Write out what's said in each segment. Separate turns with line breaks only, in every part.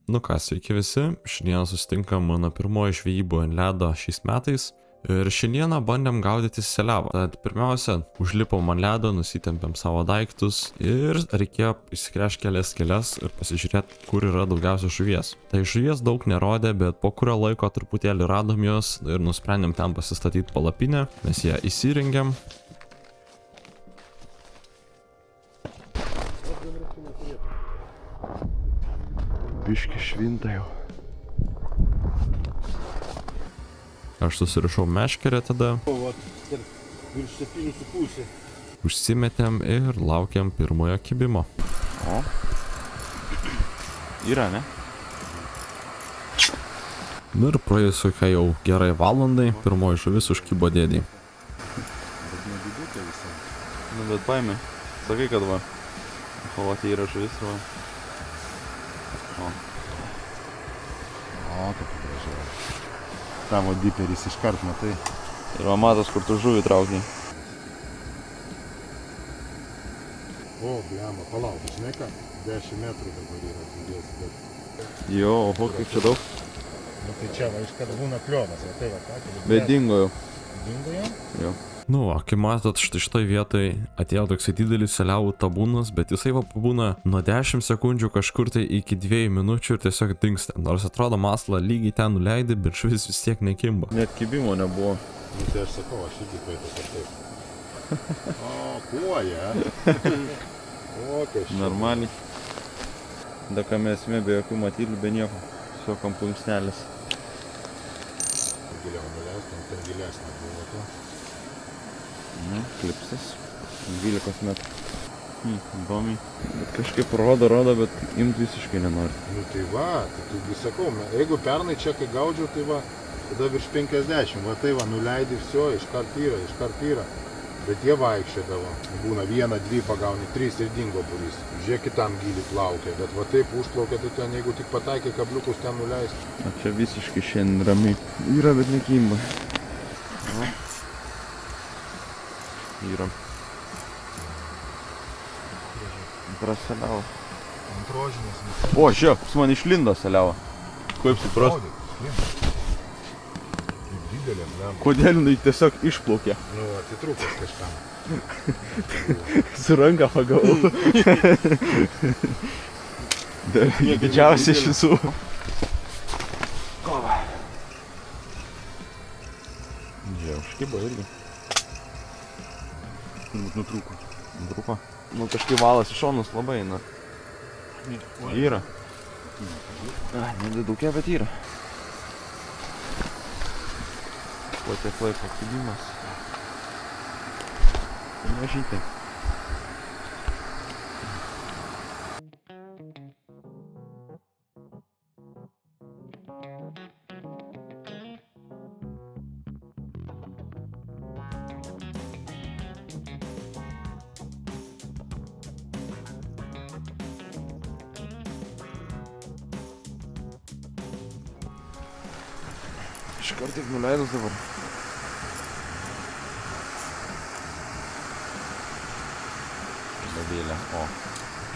Nu ką, sveiki visi, šiandieną susitinkam mano pirmoji žvejyba ant ledo šiais metais ir šiandieną bandėm gaudyti seliavą. Tad pirmiausia, užlipom ant ledo, nusitempėm savo daiktus ir reikėjo įsikrešti kelias kelias ir pasižiūrėti, kur yra daugiausia žuvies. Tai žuvies daug nerodė, bet po kurio laiko truputėlį radom jos ir nusprendėm ten pasistatyti palapinę, mes ją įsirengėm.
Biški švinta jau.
Aš susirišau meškerę tada. Užsimetėm ir laukiam pirmojo kibimo.
O. Yra, ne?
Nu ir praėjus kokia jau gerai valandai, pirmoji žuvis užkibo dėdį.
Bet nedidutė visai. Nu bet paėmė. Sakai, kad va. O, tai yra žuvis, va. O. O, tokia gražiai. Tavo diperis iškart matai. Ir va matas, kur tu žuvį traukiai.
O, bliama, palauk, žinai ką? 10 metrų dabar yra atsidės, bet...
Jo, oho, kaip čia daug.
Nu tai čia, va, iš kada būna kliovas, va tai va, ką?
Bet dingo jau.
Dingo jau?
Jo.
Nu, kai matot, štai vietoj atėjo toksai didelis seliavų tabūnas, bet jisai va pabūna nuo 10 sekundžių kažkur tai iki 2 minučių ir tiesiog dingsta. Nors atrodo maslą lygiai ten nuleidai, bet žuvis vis tiek nekimba.
Net kibimo nebuvo.
Nu tai aš sakau, aš irgi paėtų kažkaip. O, kuoja? O, kažkaip.
Normaliai. Dakame esmė be jokių matylių, be nieko. Tiesiog plunksnelis.
Giliau nuleistum, ten gilesnė buvo to.
Klipsas. 12 metrų. Įdomiai. Bet kažkaip rodo, bet imt visiškai nenori.
Nu tai va, tai taigi sakau, jeigu pernai čia kai gaudžiau, tai va, tada virš 50, va tai va, nuleidai viso, iškart yra. Bet jie vaikščiodavo. Būna 1, 2 pagauni, 3 ir dingo būrys. Žiūrėk, kitam gilį plaukia, bet va taip užplaukia, tai ten, jeigu tik pataikai kabliukus ten nuleisti.
O čia visiškai šiandien ramiai. Yra, bet nekimba. Yra. Antras seliava.
Antrožinės.
O, čia, pas man išlindo seliava. Kaip suprast?
Kaip didelė, ne?
Kodėl jinai tiesiog išplaukė?
Nu, atitrūkęs kažkam.
Su ranka pagavau. Didžiausia iš visų. Žiūrėjau, užkibo irgi. Nutrūko. Nutrūko? Nu kažkaip valas iš šonus labai eina. Yra. Nedidukė, bet yra. Po tiek laiko kibimas. Mažytė. Iškart tik nuleidus dabar. Nebėlė. O,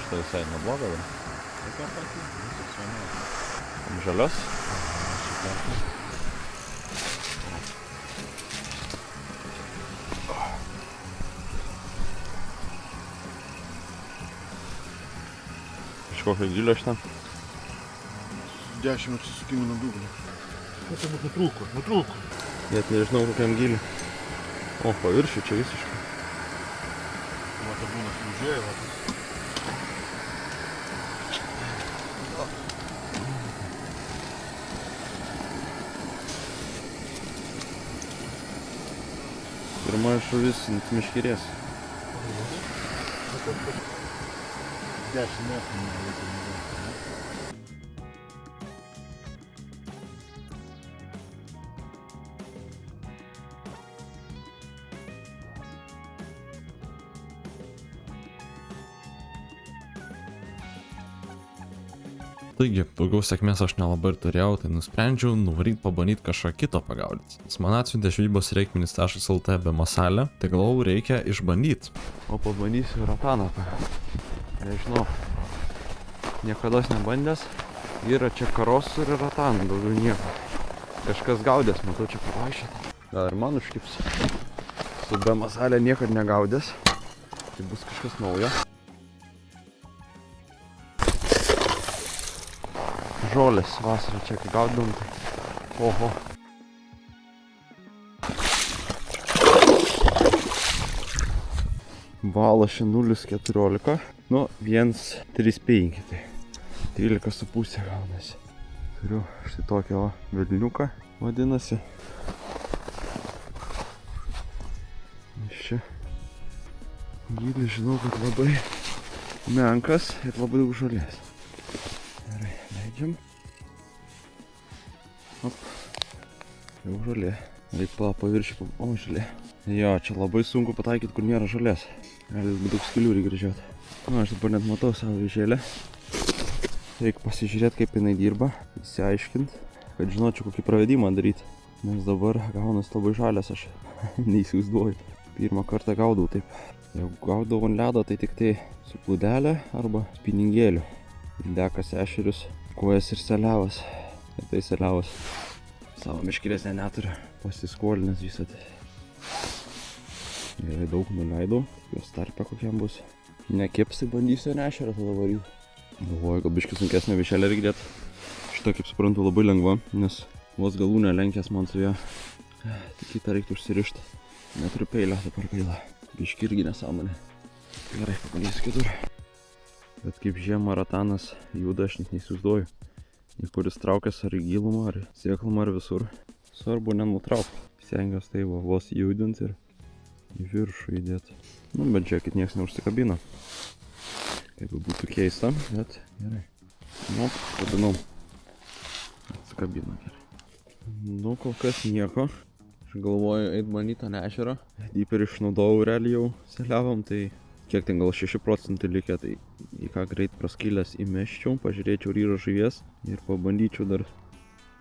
šitą visai nebloga dar.
Tokia pati, visas vienas.
Žalios? Iš kokio gilio aš ten?
10 atsisukimų nuo dublio. Nu tai būt nutrūko.
Net nežinau kokiam giliu. O, paviršiu čia visiškai.
Va, tai būna sužėjo, va.
Pirma žuvis ant meškerės.
10 metrų nereikia.
Taigi, daugiau sėkmės aš nelabai ir turėjau, tai nusprendžiau nuvaryti pabandyti kažką kito pagaudyti. Jis man atsiuntė žvejybos-reikmenys.lt be masalę, tai galvau reikia išbandyti.
O pabandysiu rataną. Nežinau. Niekados nebandęs. Yra čia karosų ir ratanų, daugiau nieko. Kažkas gaudės, matau čia pavaišėta. Gal ir man užkips. Su be masalė niekad negaudės. Tai bus kažkas naujo. Žolės vasarą čia kai gaudom, tai oho. Valas čia 0,14, nu 1,35, tai 13,5 gaunasi. Turiu štai tokią velniuką, vadinasi. Iš čia gylis žinau, kad labai menkas ir labai daug žolės. Gerai, leidžiam. Op, jau žolė. Reikia paviršį, o žolė. Jo, čia labai sunku pataikyti, kur nėra žolės. Gali būti daug skilių reikia grįžiuoti. Nu, aš dabar net matau savo vežėlę. Reikia pasižiūrėti, kaip jinai dirba, įsiaiškinti, kad žinočiau, kokį pravedimą daryti. Nes dabar gaunas labai žalias, aš neįsivaizduoju. Pirmą kartą gaudau taip. Jeigu gaudau ant ledo, tai tik tai su plūdelė arba spiningėliu. Dekas, ešerius, kojas ir seliavas. Ir tai seliavas savo meškerės neturiu, pasiskolinęs visą tai. Gerai daug nuleidau, jos tarpe kokiam bus. Nekips, tai bandysiu ešerą tada varyti. Galvoju, kad biškį sunkesnė višelė reikia dėti. Šitą, kaip suprantu, labai lengva, nes vos galūnė lenkęs man su ją. Tik kitą reiktų užsirišti. Neturiu peilio, dabar gaila. Biškį irgi nesąmonė. Gerai, pabandysiu kitur. Bet kaip žiemą ratanas juda, aš net neįsivaizduoju. Į kuris traukęs ar į gilumą, ar į sėklumą, ar visur. Svarbu nenutraukti. Stengiuosi tai vos judinti ir į viršų įdėti. Nu, bet žiūrėkit, nieks neužsikabina. Kaip būtų keista, bet gerai. Nu, kabinau. Atsikabino gerai. Nu, kol kas nieko. Aš galvoju eit bandyti ant ešero. Ypač ir išnaudojau realiai jau seliavom, tai kiek ten gal 6% likę, tai į ką greit praskylęs įmeščiau, pažiūrėčiau ar yra žuvies ir pabandyčiau dar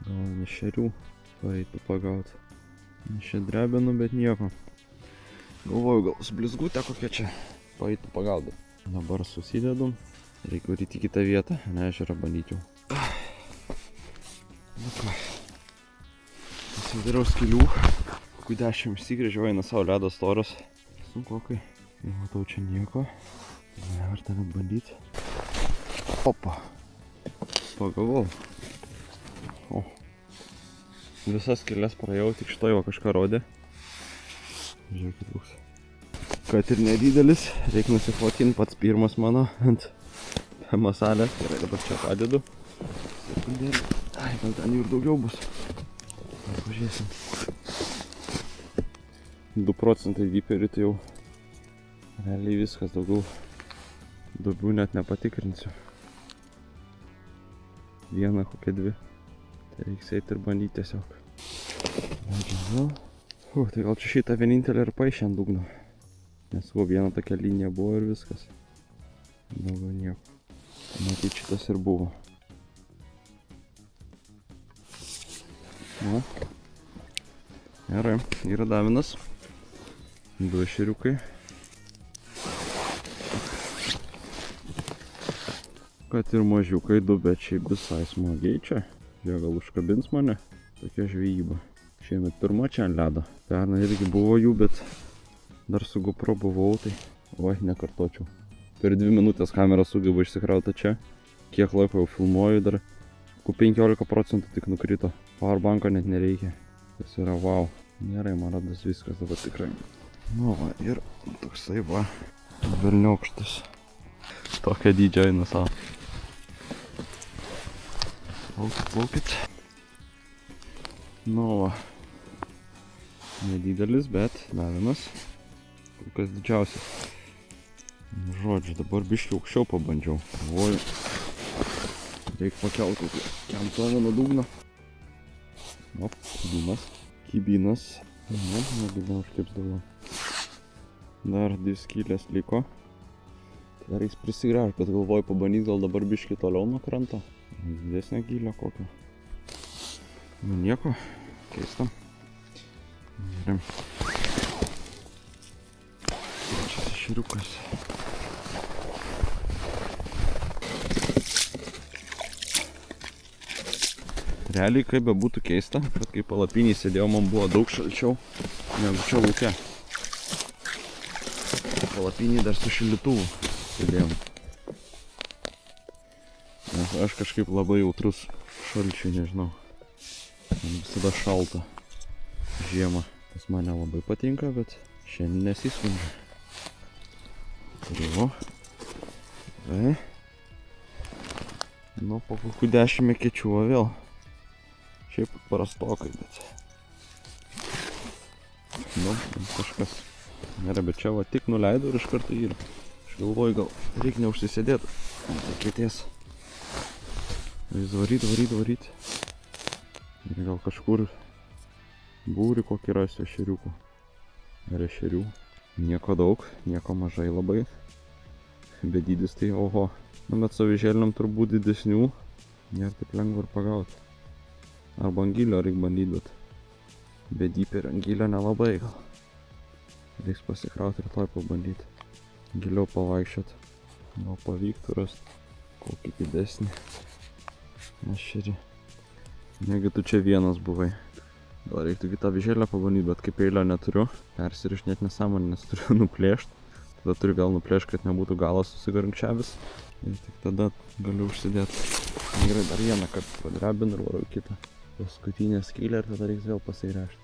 gal nešerių paeitų pagauti. Aš čia drebinu, bet nieko. Galvoju, gal su blizgutė kokia čia paeitų pagauti. Dabar susidedu. Reikia varyti į kitą vietą, ne ežerą bandyčiau. Nu ką. Pasidariau skylių. Kokių 10 išsigrėžiau, eina savo ledo storos. Sunkokai. Matau čia nieko. Neverta net bandyti. Opa. Pagavau. O. Visas skylės praėjau, tik štai va kažką rodė. Žiūrėkit koks. Kad ir nedidelis, reikia nusifotkint pats pirmas mano ant masalės. Gerai, dabar čia padedu. Sekundėlį. Ai, gal ten jų ir daugiau bus. Pažiūrėsim. 2% diperių, tai jau realiai viskas, daugiau net nepatikrinsiu. Vieną, kokią 2. Tai reiks eit ir bandyti tiesiog. Leidžiam vėl. Tai gal čia šitą vienintelį ir paaišė ant dugno. Nes vieną tokią liniją buvo ir viskas. Daugiau nieko. Matyt, šitas ir buvo. Nu. Gerai, yra davinas. 2 ešeriukai. Kad ir mažiukai 2, bet šiaip visai smagiai čia. Jie gal užkabins mane. Tokia žvejyba. Šiemet pirma čia ant ledo. Pernai irgi buvo jų, bet dar su GoPro buvau, tai oi, nekartočiau. Per 2 minutės kamera sugeba išsikrauti čia. Kiek laiko jau filmuoju, dar 15% tik nukrito. Powerbanko net nereikia. Tas yra wow. Gerai, man rodos viskas dabar tikrai. Nu va, ir toksai va, velniokštis. Tokia dydžio eina savo. Plaukit. Nu va. Nedidelis, bet davinas. Kol kas didžiausias. Žodžiu, dabar biškį aukščiau pabandžiau. Galvoju, reikia pakelti kokiam toną nuo dugno. O, kibinas. Negi neužkips daugiau. Dar 2 skylės liko. Tai reiks prisigręžti, bet galvoju pabandyti gal dabar biškį toliau nuo kranto. Didesnė gylio kokią. Nu nieko, keista. Gerai. Trečias ešeriukas. Realiai, kaip be būtų keista, kad kai palapinį sėdėjau, man buvo daug šalčiau negu čia lauke. Palapinį dar su šildytuvu sėdėjom. Nes aš kažkaip labai jautrus šalčiui, nežinau. Man visada šalta žiemą. Tas man nelabai patinka, bet šiandien nesiskundžiu. Turiu. Tai. Nu, po kokių 10 kečiuo vėl. Šiaip parastokai, bet... Nu, kažkas. Nėra, bet čia va tik nuleidau ir iš karto yra. Aš galvoju, gal reikia neužsisėdėti. Kėties. Vis varyt. Ir gal kažkur būri kokį rasiu ešeriukų. Ar ešerių. Nieko daug, nieko mažai labai. Bet dydis tai oho. Nu, bet savižėliniam turbūt didesnių. Nėra taip lengva ir pagauti. Arba angilio reikia bandyti, bet be dyperio angilio nelabai gal. Reiks pasikrauti ir toj pabandyti. Giliau pavaikščiot. Gal pavyktų rasti kokį didesnį ešerį. Negi tu čia vienas buvai. Gal reiktų kitą avižėlę pabandyti, bet kaip eilio neturiu. Persirišinėt nesąmonę, nes turiu nuplėšti. Tada turiu vėl nuplėšti, kad nebūtų galas susigarnkčiavis. Ir tik tada galiu užsidėti. Gerai, dar vieną kartą padrebinu ir varau kitą. Paskutinę skylę ir tada reiks vėl pasigręžti.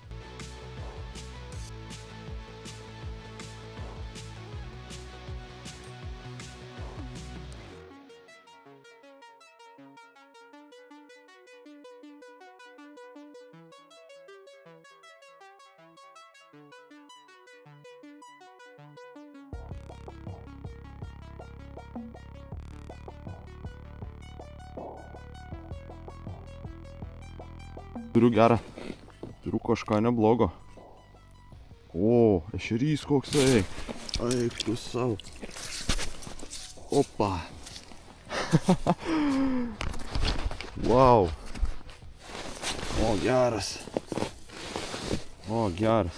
Turiu gerą. Turiu kažką neblogo. O, ešerys koksai. Eik tu savo. Opa. Wow. O, geras. O, geras.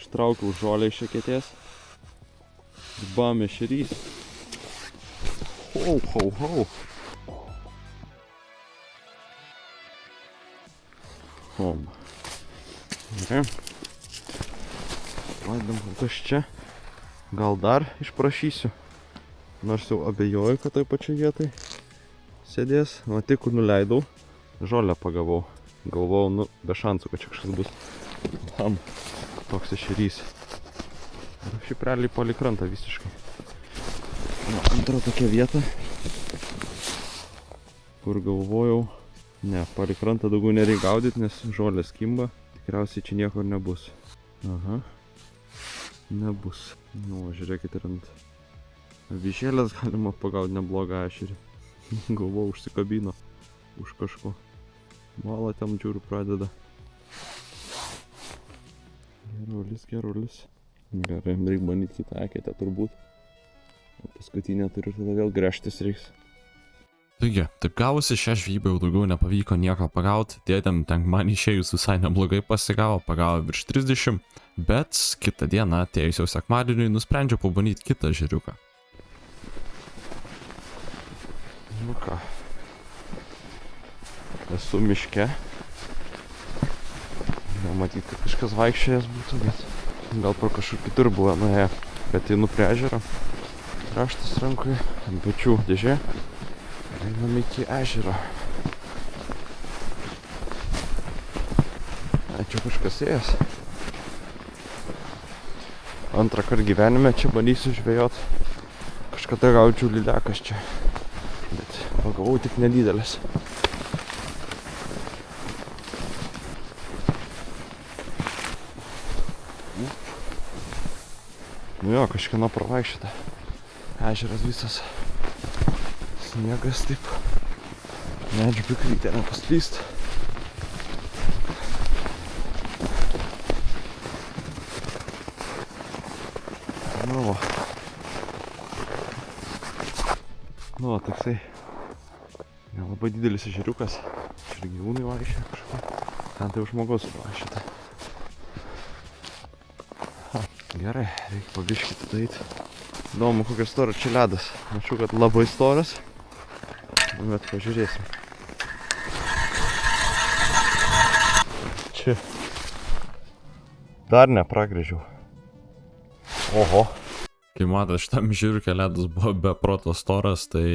Ištraukiau žolę iš eketės. Ir bam, ešerys. Hau. Om. Gerai. Vadam, kas čia. Gal dar išprašysiu. Nors jau abejoju, kad toj pačioj vietoj sėdės. O tik kur nuleidau, žolę pagavau. Galvojau, nu, be šansų, kad čia kažkas bus. Tam, toks ešerys. Šiaip realiai palei krantą visiškai. Nu, antra tokia vieta, kur galvojau, ne, palei krantą daugiau nereikia gaudyti, nes žolės kimba. Tikriausiai čia nieko nebus. Aha. Nebus. Nu, žiūrėkit, ir ant avižėlės galima pagauti neblogą ešerį. Galvojau, užsikabino už kažko. Malą ten žiūriu pradeda. Gerulis. Gerai, reikia bandyti kitą eketę turbūt. O paskutinę turiu tada vėl gręžtis reiks.
Taigi, taip gavosi, šią žvejybą jau daugiau nepavyko nieko pagauti. Dėdėm ten man išėjus visai neblogai pasigavo virš 30. Bet kitą dieną, atėjus jau sekmadieniui, nusprendžiau pabandyti kitą ešeriuką.
Nu ką. Esu miške. Nematyt, kad kažkas vaikščiojęs būtų, bet gal pro kažkur kitur buvo nuėję. Bet einu prie ežero. Raštas rankoje, ant pečių dėžė. Einam iki ežero. Čia kažkas ėjęs. Antrą kartą gyvenime čia bandysiu žvejot. Kažkada gaučiau lydekas čia. Bet pagavau tik nedidelis. Nu jo, kažkieno pravaikščiota. Ežeras visas. Sniegas taip. Medžių pikrytė nepaslyst. Nu va, toksai nelabai didelis ežeriukas. Čia ir gyvūnai vaikščia kažkur. Ten tai jau žmogaus vaikščiota. Gerai, reikia pabiškį tada eiti. Įdomu, kokios storas čia ledas. Mačiau, kad labai storas. Bet pažiūrėsim. 6. Dar nepragrėžiau. Oho.
Kai matot, šitam žiūrkė ledas buvo be proto storas, tai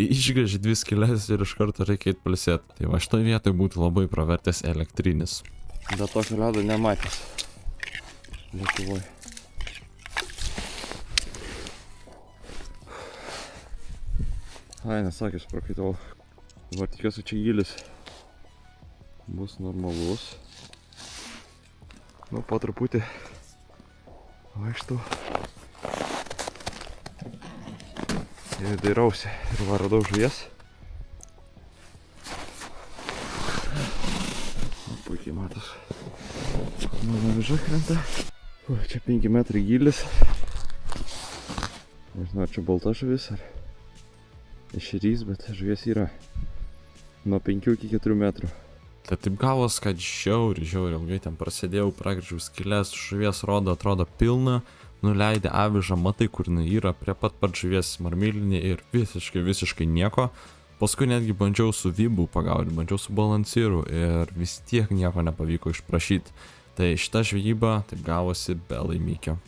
išgrėži 2 skyles ir iš karto reikia eit palsėti. Tai va šitoj vietoj būtų labai pravertęs elektrinis.
Bet tokio ledo nematęs Lietuvoj. Ai, nesakęs, prakaitau. Dabar tikiuosi, čia gylis bus normalus. Nu, po truputį vaikštau. Ir dairausi. Ir va, radau žuvies. Puikiai matos. Mano viža krenta. Čia 5 metrai gylis. Nežinau, ar čia balta žuvis ar ešerys, bet žuvies yra nuo 5 iki 4 metrų.
Tai taip gavos, kad žiauriai ilgai ten prasidėjau, pragrįžiau skylės, žuvies atrodo pilna, nuleidė avižą, matai, kur jinai yra, prie pat žuvies marmilinė ir visiškai nieko. Paskui netgi bandžiau su vibu pagauti, bandžiau su balancyru ir vis tiek nieko nepavyko išprašyti. Tai šita žvejyba taip gavosi be laimikio.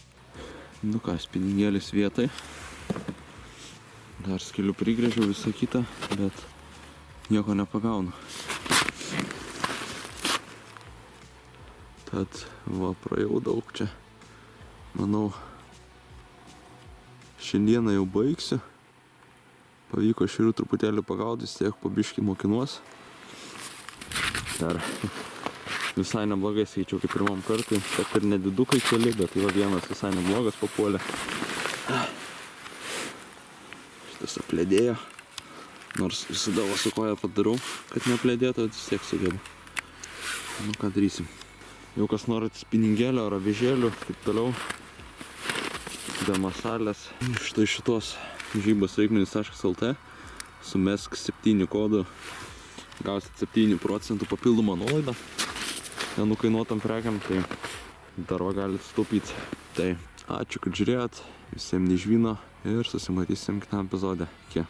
Nu ką, spiningėlis vietai. Dar skilių prigrėžiau visą kitą, bet nieko nepagaunu. Tad va, praėjau daug čia. Manau, šiandieną jau baigsiu. Pavyko širių truputėlį pagaudys, tiek po biškį mokinuos. Dar visai neblogai skaičiau kaip pirmam kartui, kad ir nedidukai keli, bet tai va vienas visai neblogas papuolė. Šitas apledėjo, nors visada va su koja padarau, kad neapledėtų, vis tiek sugebu. Nu ką darysim. Jau kas norit spiningėlio ar avižėlių, taip toliau. Be masalės. Štai šitos žvejybos reikmenys.lt sumesk 7 kodų, gausit 7% papildomą nuolaidą nenukainuotam prekiam, tai dar va galit sutaupyti. Tai ačiū, kad žiūrėjot, visiems nežvyno ir susimatysim kitame epizode. Iki.